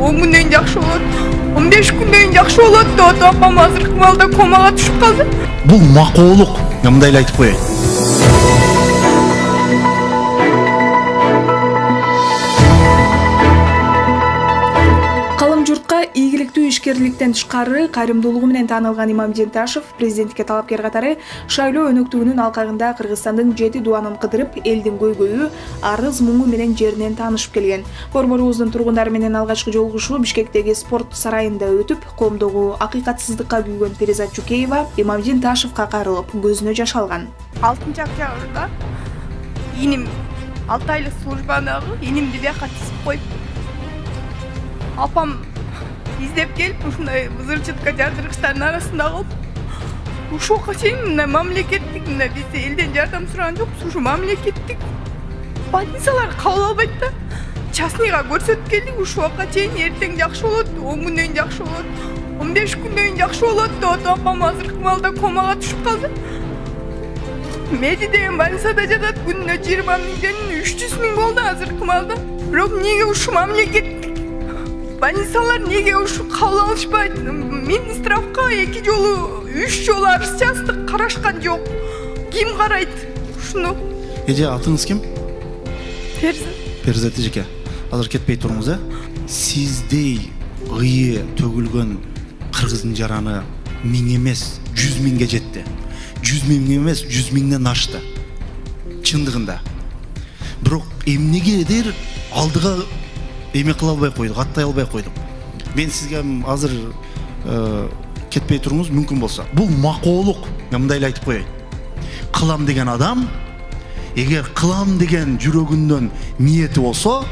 10 күндөн жакшы болот, 15 күндөн жакшы болот деп атып апам азыркы маалда комага түшүп калды. Бул макоолук. Мындай эле айтып коеюн. Калым журтка ийгиликтүү ишкерликтен тышкары кайрымдуулугу менен таанылган Имамжин Ташев президентке талапкер катары шайлоо өнөктүгүнүн алкагында Кыргызстандын 7 дубанын кыдырып, элдин көйгөйү, арыз муңу менен жеринен таанышып келген. Борборубуздун тургундары менен алгачкы жолугушуу Бишкектеги спорт сарайында өтүп, коомдогу акыйкатсыздыкка күйгөн Перизат Жукеева Имамжин Ташевка кайрылып, көзүнө жаш алган. 6-октябрда иним 6 айлык службадагы инимди бияка тизип коюп, апам издеп келип, ушундай вызырчытка жардыргычтардын арасында калып, ушуга чейин мындай мамлекеттик, мындай биз элден жардам сураган жокпуз, ушу мамлекеттик больницалар кабыл албайт да. Частныйга көрсөтүп келдик, ушуга чейин эртең жакшы болот, 10 күндөн жакшы болот, 15 күндөн жакшы болот деп атып апам азыркы маалда комага түшүп калды. Меди деген больницада жатат, күнүнө 20 миңден 300 миң болду азыркы маалда. Бирок эмнеге ушу мамлекеттик больницалар неге ушу кабыл алышпайт? Мен штрафка 2 жолу, 3 жолу арыз жаздык, карашкан жок. Ким карайт ушуну? Эже, атыңыз ким? Перизат эжеке. Азыр кетпей туруңуз, Сиздей ые төгүлгөн кыргыздын жараны 1000 эмес, 100 миңге жетти. 100 миң эмес, 100 миңден ашты. Чындыгында. Бирок эмнегедир алдыга эме кыла албай койдук, аттай албай койдук. Мен сизге азыр кетпей туруңуз мүмкүн болсо. Бул макоолук. Мындай эле айтып коеюн. Кылам деген адам, эгер кылам деген жүрөгүндөн ниети болсо,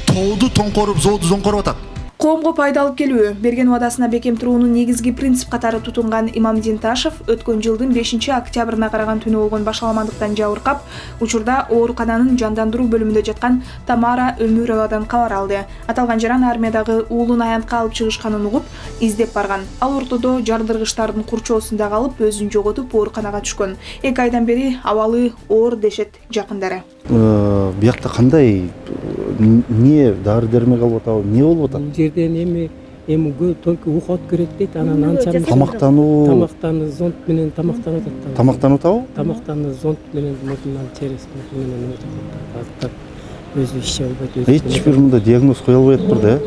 тооду тоңкоруп, зооду зоңкоруп атат. Коомго пайда алып келүү, берген убадасына бекем турууну негизги принцип катары тутунган Имамжин Ташев өткөн жылдын 5-октябрына караган түнү болгон башаламандыктан жабыркап, учурда оорукананын жандандыруу бөлүмүндө жаткан Тамара Өмүровадан кабар алды. Аталган жаран армиядагы уулун аянтка алып чыгышканын угуп, издеп барган. Ал ортодо жардыргычтардын курчоосунда калып, өзүн жоготуп, ооруканага түшкөн. 2 айдан бери абалы оор дешет жакындары. Биякта кандай не дары дермек алып атабы, не болуп атат? Бул жерден эми только уход керек дейт, анан анча тамактануу зонт менен тамактанып атат. Тамактанып атабы? Тамактануу зонт менен мындан через менен атат. Өзү иши албайт. Эч бир мында диагноз кое албай атыптыр да.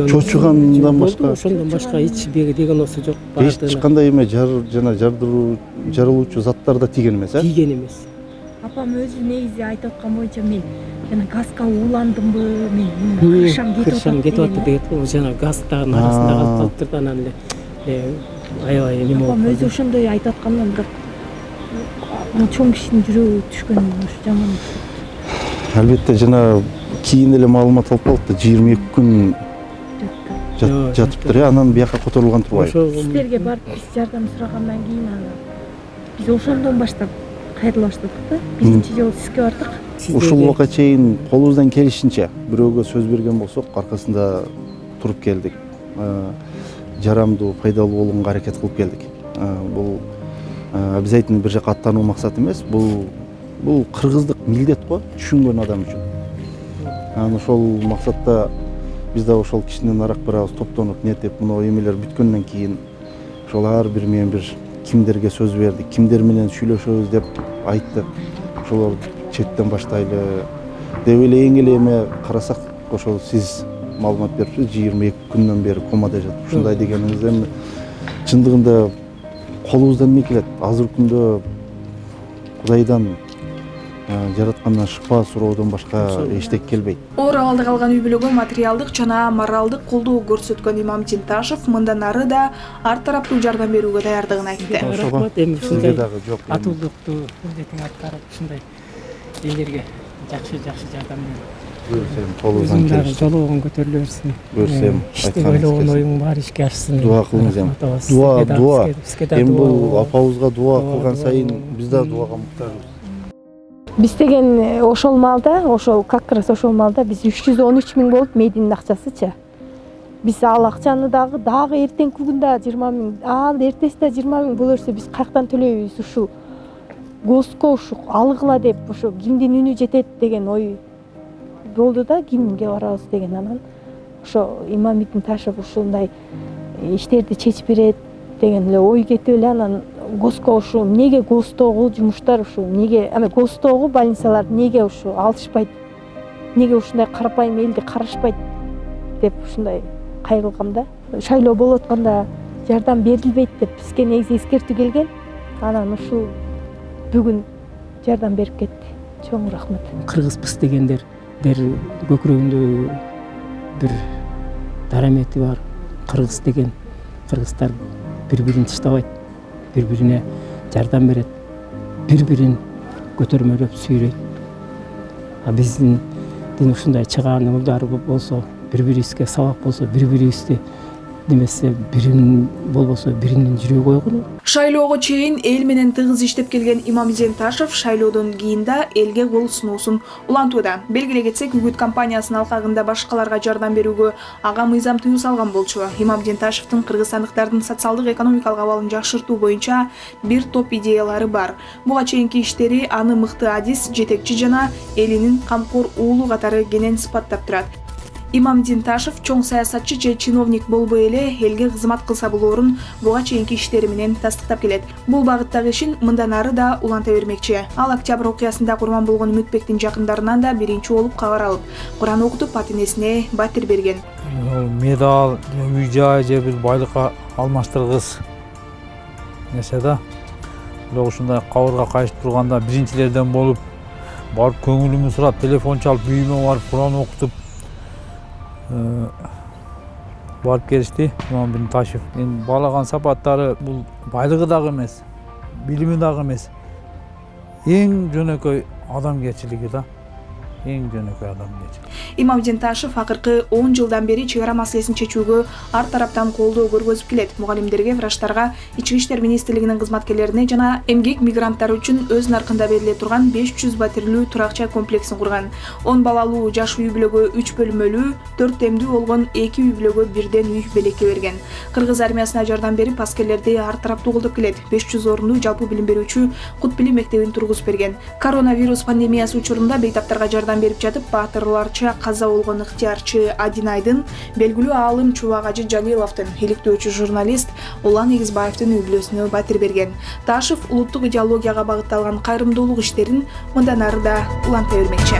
Чочугандан башка. Ошондон башка эч бир диагнозу жок. Эч кандай эме жарылуучу заттар да тийген эмес, Тийген эмес. Апам өзү негизи айтып аткан боюнча мен жана газга ууландымбы, мен кыршам кетип атты дейт. Жана газдын арасында калып калыптыр да, анан эле аябай эме болуп. Апам өзү ошондой айтып аткандан бирок чоң кишинин жүрөгү түшкөн ушу жаман. Албетте жана кийин эле маалымат алып калдык, 22 күн жатыптыр, анан бияка которулган турбайбы? Сиздерге барып биз жардам сурагандан кийин биз ошондон баштап кайрыла баштадык да. Биринчи жолу сизге бардык. Ушул убакка чейин колубуздан келишинче бирөөгө сөз берген болсок, аркасында туруп келдик. Жарамдуу, пайдалуу болгонго аракет кылып келдик. Бул обязательно бир жака аттануу максат эмес, бул кыргыздык милдет го, түшүнгөн адам үчүн. Анан ошол максатта биз да ошол кишинен арак барабыз, топтонуп, нетип, мына эмелер бүткөндөн кийин ошол ар бир менен бир кимдерге сөз бердик, кимдер менен сүйлөшөбүз деп айттык. Ошолор четтен баштайлы деп эле эң эле эме карасак, ошол сиз маалымат берипсиз, 22 күндөн бери комада жатып. Ушундай дегениңиз эми чындыгында колубуздан эмне келет? Азыр күндө Кудайдан жараткандан шыпа суроодон башка эчтеке келбейт. Оор абалда калган үй бүлөгө материалдык жана моралдык колдоо көрсөткөн Имамжин Ташев мындан ары да ар тараптуу жардам берүүгө даярдыгын айтты. Рахмат, эми ушундай дагы жок. Атуулукту милдетиң аткарып, ушундай элдерге жакшы жардам Көрсөм, колубуздан келишти. Жолугуң көтөрүлө берсин. Көрсөм, иште ойлогон оюң баары ишке ашсын. Дуа кылыңыз эми. Дуа. Эми бул апабызга дуа кылган сайын биз да дуага муктажбыз. Биз деген ошол маалда, ошол как раз ошол маалда биз 313 миң болуп мединин акчасычы. Биз ал акчаны дагы эртеңки күндө 20 миң, ал эртеси да 20 миң боло берсе биз каяктан төлөйбүз ушу? Госко ушу алгыла деп ушу кимдин үнү жетет деген ой болду да, кимге барабыз деген. Анан ошо Имамидин Ташев ушундай иштерди чечип берет деген эле ой кетип эле анан ГОСко ушу эмнеге ГОСтогу жумуштар ушу эмнеге ГОСтогу больницалар эмнеге ушу алышпайт, эмнеге ушундай карапайым элди карашпайт деп ушундай кайрылгам да. Шайлоо болуп атканда жардам берилбейт деп бизге негизи эскертүү келген. Анан ушул бүгүн жардам берип кетти. Чоң рахмат. Кыргызбыз дегендер көкүрөгүндө бир дарамети бар. Кыргыз деген кыргыздар бири-бирин таштабайт, бири-бирине жардам берет, бири-бирин көтөрмөлөп сүйрөйт. Биздин ушундай чыгаан уулдар болсо, бири-бирибизге сабак болсо, бири-бирибизди немесе бирин болбосо биринин жүрөгү ойгону. Шайлоого чейин эл менен тыгыз иштеп келген Имамдин Ташев шайлоодон кийин да элге кол сунуусун улантууда. Белгилей кетсек, Үгүт компаниясынын алкагында башкаларга жардам берүүгө ага мыйзам тыюу салган болчу. Имамдин Ташевдин кыргызстандыктардын социалдык экономикалык абалын жакшыртуу боюнча бир топ идеялары бар. Буга чейинки иштери аны мыкты адис, жетекчи жана элинин камкор уулу катары кенен сыпаттап турат. Имамдин Ташев чоң саясатчы же чиновник болбой эле элге кызмат кылса болоорун буга чейинки иштери менен тастыктап келет. Бул багыттагы ишин мындан ары да уланта бермекчи. Ал октябрь окуясында курман болгон Үмүтбектин жакындарынан да биринчи болуп кабар алып, Куран окутуп ата-энесине батир берген. Медал, үй-жай же бир байлыкка алмаштыргыс нерсе да. Ушундай кабырга кайышып турганда биринчилерден болуп, барып көңүлүмү сурап, телефон чалып, үйүмө барып Куран окутуп барып келишти. Имамдин Ташев баалаган сапаттары бул байлыгы дагы эмес, билими дагы эмес. Эң жөнөкөй адамгерчилиги да. Эң жөнөкөй адамгерчилик. Имамдин Ташев акыркы 10 жылдан бери чек ара маселесин чечүүгө ар тараптан колдоо көргөзүп келет. Мугалимдерге, врачтарга, Ички иштер министрлигинин кызматкерлерине жана эмгек мигранттары үчүн өз наркында бериле турган 500 батирлүү турак-жай комплексин курган. 10 балалуу жаш үй бүлөгө 3 бөлмөлүү, 4 темдүү болгон 2 үй бүлөгө бирден үй белекке берген. Кыргыз армиясына жардам берип, аскерлерди ар тараптуу колдоп келет. 500 орунду жалпы билим берүүчү Кут билим мектебин тургузуп берген. Коронавирус пандемиясы учурунда бейтаптарга жардам берип жатып, баатырларча каза болгон ыктыярчы Адинайдын, белгилүү аалым Чубак Ажы Жалиловдун, иликтөөчү журналист Улан Эгизбаевдин үй бүлөсүнө батир берген. Ташев улуттук идеологияга багытталган кайрымдуулук иштерин мындан ары да уланта бермекчи.